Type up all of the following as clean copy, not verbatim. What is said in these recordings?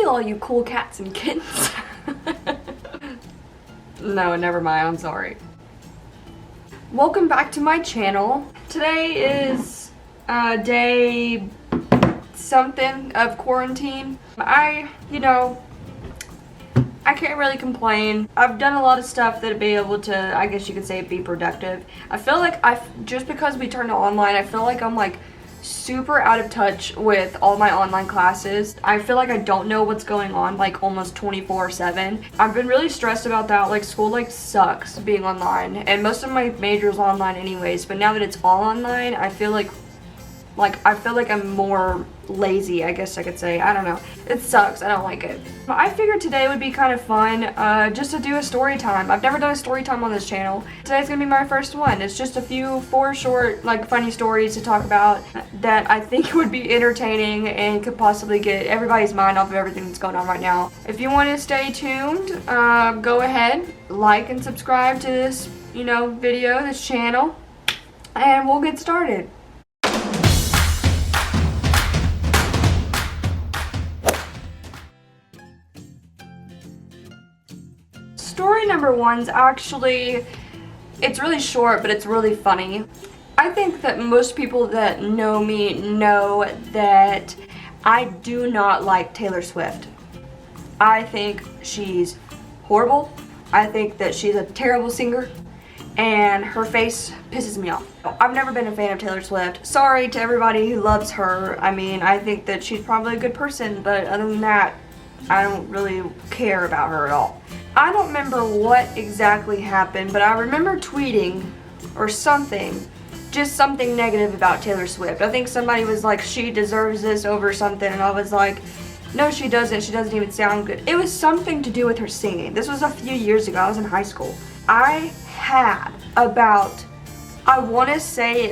all you cool cats and kittens. No, never mind, I'm sorry. Welcome back to my channel. Today is day something of quarantine. I can't really complain. I've done a lot of stuff that'd be able to, I guess you could say, be productive. I feel like just because we turned to online, I feel like I'm like super out of touch with all my online classes. I feel like I don't know what's going on like almost 24/7. I've been really stressed about that. Like school like sucks being online, and most of my major's online anyways, but now that it's all online, I feel like I'm more lazy, I guess I could say. I don't know. It sucks. I don't like it. But I figured today would be kind of fun just to do a story time. I've never done a story time on this channel. Today's gonna be my first one. It's just four short, like, funny stories to talk about that I think would be entertaining and could possibly get everybody's mind off of everything that's going on right now. If you want to stay tuned, go ahead, like and subscribe to this, video, this channel, and we'll get started. Story number one's actually, it's really short, but it's really funny. I think that most people that know me know that I do not like Taylor Swift. I think she's horrible. I think that she's a terrible singer, and her face pisses me off. I've never been a fan of Taylor Swift. Sorry to everybody who loves her. I mean, I think that she's probably a good person, but other than that, I don't really care about her at all. I don't remember what exactly happened, but I remember tweeting or something, just something negative about Taylor Swift. I think somebody was like, she deserves this over something, and I was like, no she doesn't even sound good. It was something to do with her singing. This was a few years ago. I was in high school. I had about, I want to say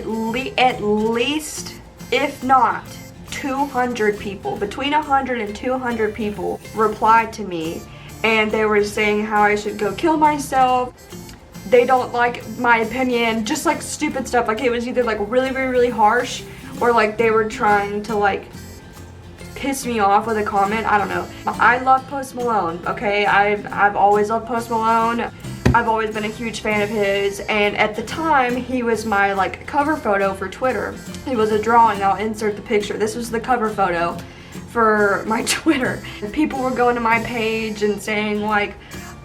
at least, if not 200 people, between 100 and 200 people replied to me, and they were saying how I should go kill myself. They don't like my opinion, just like stupid stuff. Like it was either like really, really, really harsh, or like they were trying to like piss me off with a comment. I don't know. I love Post Malone, okay? I've always loved Post Malone. I've always been a huge fan of his, and at the time he was my like cover photo for Twitter. It was a drawing. I'll insert the picture. This was the cover photo for my Twitter. People were going to my page and saying like,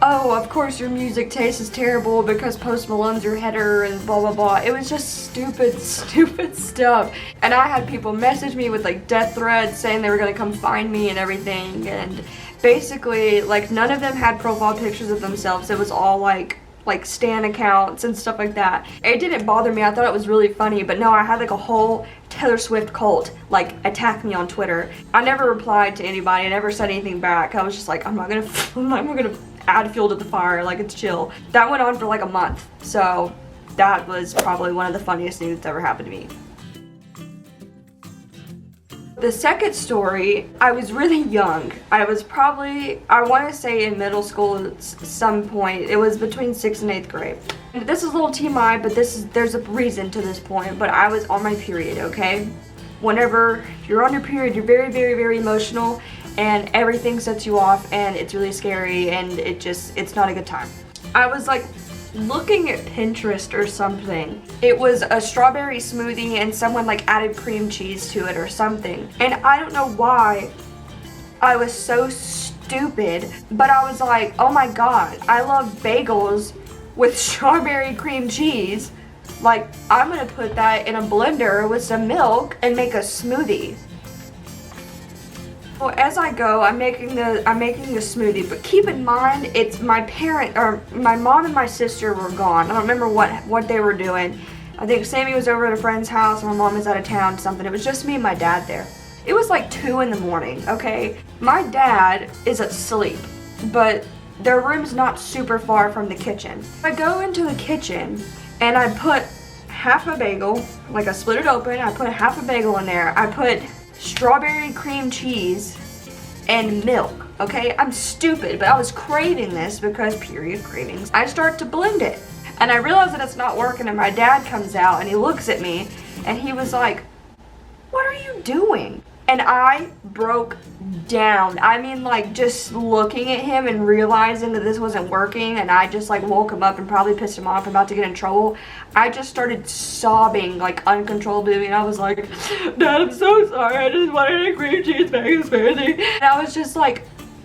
oh, of course your music taste is terrible because Post Malone's your header and blah blah blah. It was just stupid stuff. And I had people message me with like death threats saying they were gonna come find me and everything, and basically like none of them had profile pictures of themselves. It was all like stan accounts and stuff like that. It didn't bother me. I thought it was really funny, but no, I had like a whole Taylor Swift cult like attack me on Twitter. I never replied to anybody. I never said anything back. I was just like, I'm not gonna add fuel to the fire. Like, it's chill. That went on for like a month, so that was probably one of the funniest things that's ever happened to me. The second story, I was really young. I was probably, I want to say in middle school at some point. It was between 6th and 8th grade. And this is a little TMI, but there's a reason to this point, but I was on my period, okay? Whenever you're on your period, you're very, very, very emotional, and everything sets you off, and it's really scary, and it's not a good time. I was like looking at Pinterest or something. It was a strawberry smoothie and someone like added cream cheese to it or something. And I don't know why I was so stupid, but I was like, oh my god, I love bagels with strawberry cream cheese. Like, I'm gonna put that in a blender with some milk and make a smoothie. Well, as I go, I'm making the smoothie, but keep in mind, it's my mom and my sister were gone. I don't remember what they were doing. I think Sammy was over at a friend's house, and my mom was out of town, something. It was just me and my dad there. It was like 2 in the morning, okay? My dad is asleep, but their room's not super far from the kitchen. I go into the kitchen, and I put half a bagel, like I split it open, I put half a bagel in there. I put strawberry cream cheese and milk, okay? I'm stupid, but I was craving this because period cravings. I start to blend it, and I realize that it's not working, and my dad comes out and he looks at me and he was like, what are you doing? And I broke down. I mean, like, just looking at him and realizing that this wasn't working, and I just like woke him up and probably pissed him off, about to get in trouble. I just started sobbing like uncontrollably, and I was like, Dad, I'm so sorry, I just wanted a cream cheese bagel smoothie. And I was just like,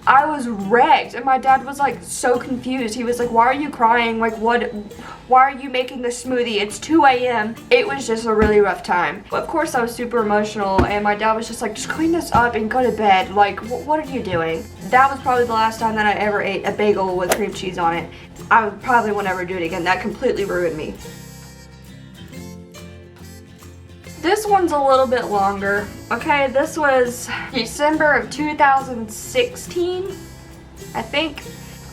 I was wrecked, and my dad was like so confused. He was like, why are you crying? Like, why are you making this smoothie? It's 2 a.m. It was just a really rough time. Of course, I was super emotional, and my dad was just like, just clean this up and go to bed. Like, what are you doing? That was probably the last time that I ever ate a bagel with cream cheese on it. I probably won't ever do it again. That completely ruined me. This one's a little bit longer. Okay, this was December of 2016, I think.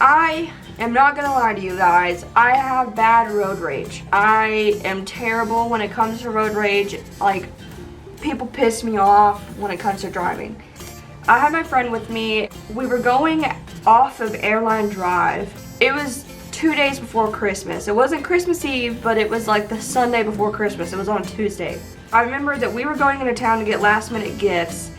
I am not gonna lie to you guys, I have bad road rage. I am terrible when it comes to road rage. Like, people piss me off when it comes to driving. I had my friend with me. We were going off of Airline Drive. It was 2 days before Christmas. It wasn't Christmas Eve, but it was like the Sunday before Christmas. It was on Tuesday. I remember that we were going into town to get last minute gifts,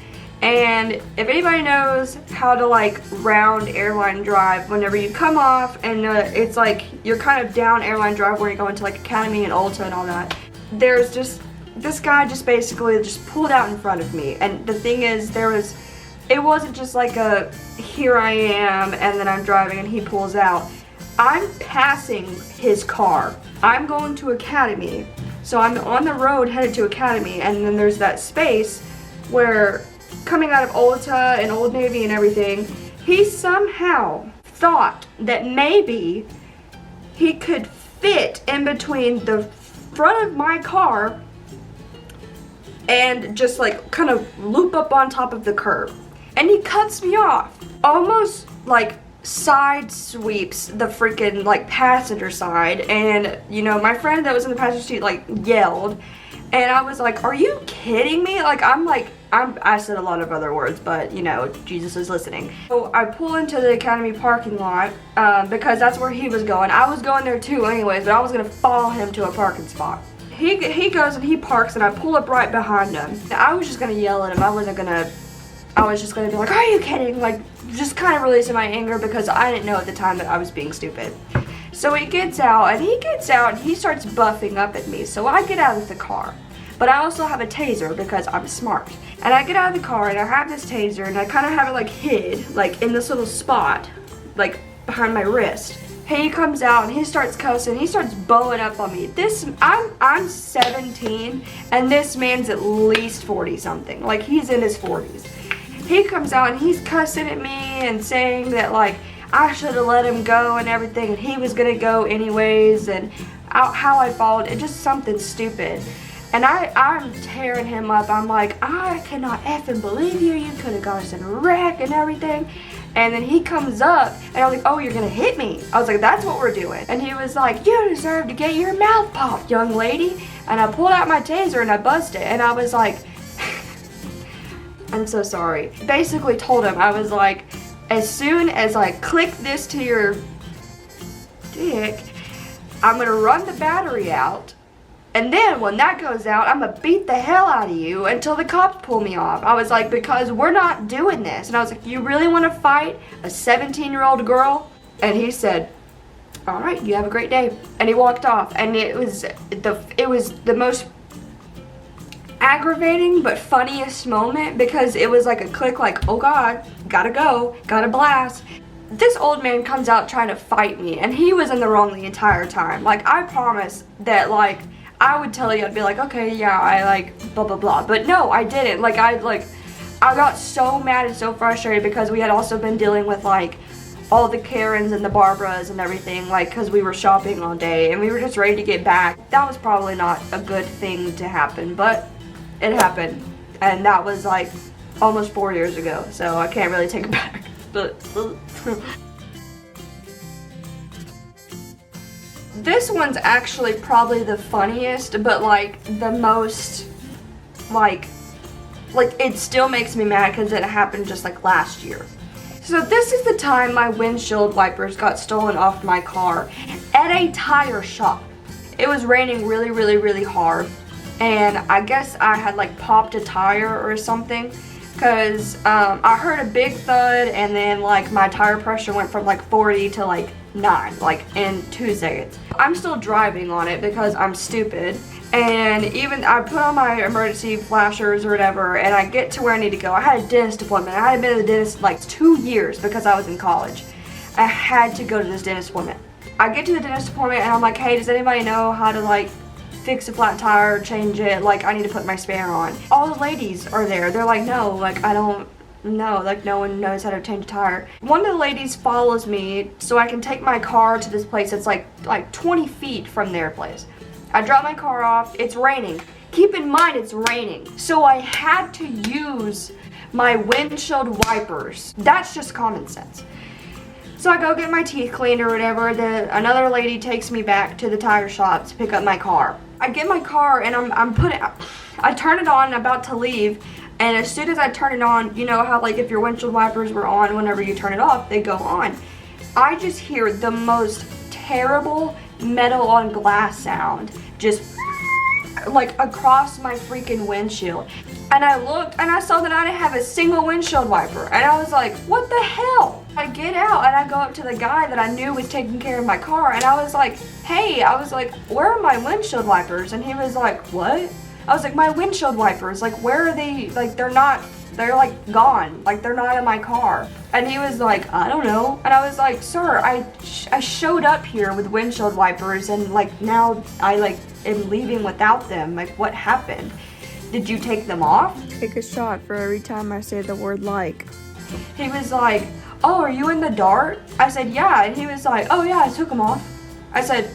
and if anybody knows how to like round Airline Drive, whenever you come off and it's like you're kind of down Airline Drive where you're going to like Academy and Ulta and all that, there's just this guy just basically just pulled out in front of me. And the thing is, it wasn't just like a here I am and then I'm driving and he pulls out. I'm passing his car. I'm going to Academy. So I'm on the road headed to Academy, and then there's that space where, coming out of Ulta and Old Navy and everything, he somehow thought that maybe he could fit in between the front of my car and just like kind of loop up on top of the curb. And he cuts me off, almost like side sweeps the freaking like passenger side, and you know, my friend that was in the passenger seat like yelled, and I was like, are you kidding me? Like, I said a lot of other words, but you know, Jesus is listening. So I pull into the Academy parking lot because that's where he was going. I was going there too anyways, but I was gonna follow him to a parking spot. He goes and he parks, and I pull up right behind him. I was just gonna yell at him. I was just gonna be like, are you kidding? Like, just kind of releasing my anger because I didn't know at the time that I was being stupid. So he gets out and he starts buffing up at me. So I get out of the car. But I also have a taser because I'm smart. And I get out of the car and I have this taser and I kind of have it like hid, like in this little spot, like behind my wrist. He comes out and he starts cussing. He starts bowing up on me. I'm 17 and this man's at least 40 something. Like, he's in his 40s. He comes out and he's cussing at me and saying that like I should have let him go and everything, and he was gonna go anyways, and how I followed it, just something stupid. And I'm tearing him up. I'm like, I cannot effing believe you. You could have got us in a wreck and everything. And then he comes up and I'm like, oh, you're gonna hit me. I was like, that's what we're doing. And he was like, you deserve to get your mouth popped, young lady. And I pulled out my taser and I buzzed it, and I was like, I'm so sorry. Basically told him, I was like, as soon as I click this to your dick, I'm gonna run the battery out, and then when that goes out, I'm gonna beat the hell out of you until the cops pull me off. I was like, because we're not doing this. And I was like, you really wanna fight a 17-year-old girl? And he said, all right, you have a great day. And he walked off, and it was the most aggravating but funniest moment, because it was like a click, like, oh god, gotta go, gotta blast. This old man comes out trying to fight me, and he was in the wrong the entire time. Like, I promise that like I would tell you, I'd be like, okay, yeah, I like blah blah blah, but no, I didn't. Like, I got so mad and so frustrated because we had also been dealing with like all the Karens and the Barbaras and everything, like, because we were shopping all day and we were just ready to get back. That was probably not a good thing to happen, but it happened, and that was like almost 4 years ago, so I can't really take it back. But this one's actually probably the funniest, but like the most like it still makes me mad because it happened just like last year. So this is the time my windshield wipers got stolen off my car at a tire shop. It was raining really, really, really hard, and I guess I had like popped a tire or something, because I heard a big thud, and then like my tire pressure went from like 40 to like 9, like in 2 seconds. I'm still driving on it because I'm stupid, and even I put on my emergency flashers or whatever, and I get to where I need to go. I had a dentist appointment. I hadn't been to the dentist in like 2 years because I was in college. I had to go to this dentist appointment. I get to the dentist appointment and I'm like, hey, does anybody know how to like fix a flat tire, change it, like I need to put my spare on. All the ladies are there. They're like, no, like I don't know, like no one knows how to change a tire. One of the ladies follows me so I can take my car to this place that's like 20 feet from their place. I drop my car off, it's raining. Keep in mind it's raining. So I had to use my windshield wipers. That's just common sense. So I go get my teeth cleaned or whatever. Another lady takes me back to the tire shop to pick up my car. I get my car and I turn it on, about to leave, and as soon as I turn it on, you know how like if your windshield wipers were on, whenever you turn it off, they go on. I just hear the most terrible metal on glass sound, just like across my freaking windshield. And I looked and I saw that I didn't have a single windshield wiper, and I was like, what the hell? I get out and I go up to the guy that I knew was taking care of my car, and I was like, hey, I was like, where are my windshield wipers? And he was like, what? I was like, my windshield wipers, like where are they? Like they're like gone, like they're not in my car. And he was like, I don't know. And I was like, sir, I showed up here with windshield wipers, and like now I like am leaving without them. Like what happened? Did you take them off? Take a shot for every time I say the word like. He was like, oh, are you in the dark? I said, yeah. And he was like, oh yeah, I took them off. I said,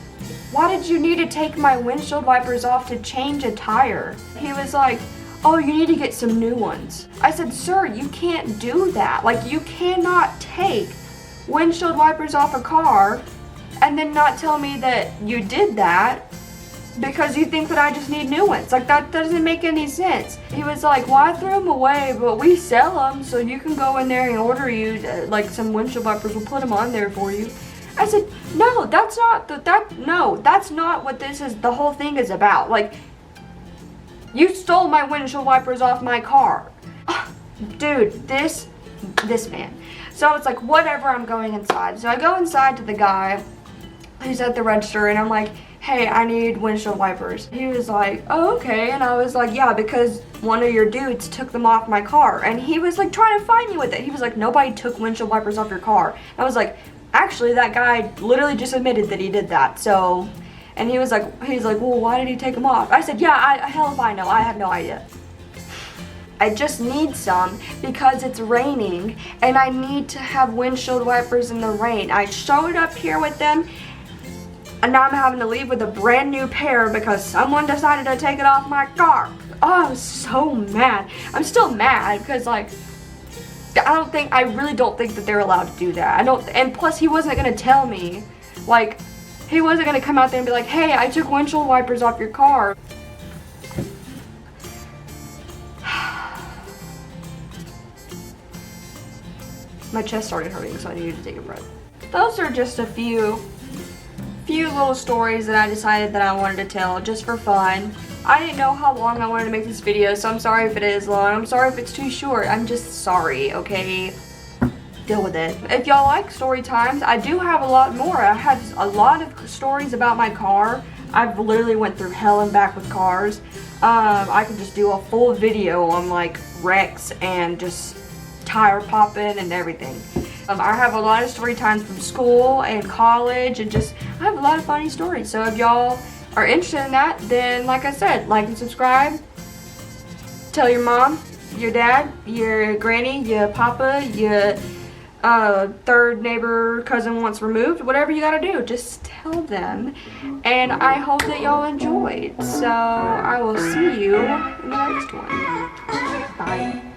why did you need to take my windshield wipers off to change a tire? He was like, oh, you need to get some new ones. I said, sir, you can't do that. Like, you cannot take windshield wipers off a car and then not tell me that you did that because you think that I just need new ones. Like, that doesn't make any sense. He was like, well, I threw them away, but we sell them, so you can go in there and order you, like, some windshield wipers. We'll put them on there for you. I said, no, that's not what this is, the whole thing is about. Like, you stole my windshield wipers off my car. Dude, this man. So it's like, whatever, I'm going inside. So I go inside to the guy who's at the register, and I'm like, hey, I need windshield wipers. He was like, oh, okay. And I was like, yeah, because one of your dudes took them off my car. And he was like trying to find me with it. He was like, nobody took windshield wipers off your car. And I was like, actually, that guy literally just admitted that he did that. So, and he was like, well, why did he take them off? I said, yeah, hell if I know. I have no idea. I just need some because it's raining and I need to have windshield wipers in the rain. I showed up here with them, and now I'm having to leave with a brand new pair because someone decided to take it off my car. Oh, I was so mad. I'm still mad because, like, I really don't think that they're allowed to do that. And plus he wasn't gonna tell me. Like, he wasn't gonna come out there and be like, hey, I took windshield wipers off your car. My chest started hurting, so I needed to take a breath. Those are just a few little stories that I decided that I wanted to tell just for fun. I didn't know how long I wanted to make this video, so I'm sorry if it is long. I'm sorry if it's too short. I'm just sorry, okay? Deal with it. If y'all like story times, I do have a lot more. I have a lot of stories about my car. I've literally went through hell and back with cars. I could just do a full video on like wrecks and just tire popping and everything. I have a lot of story times from school and college, and just I have a lot of funny stories. So if y'all are interested in that, then like I said, like and subscribe. Tell your mom, your dad, your granny, your papa, your third neighbor, cousin once removed, whatever you gotta do, just tell them. And I hope that y'all enjoyed. So I will see you in the next one. Bye.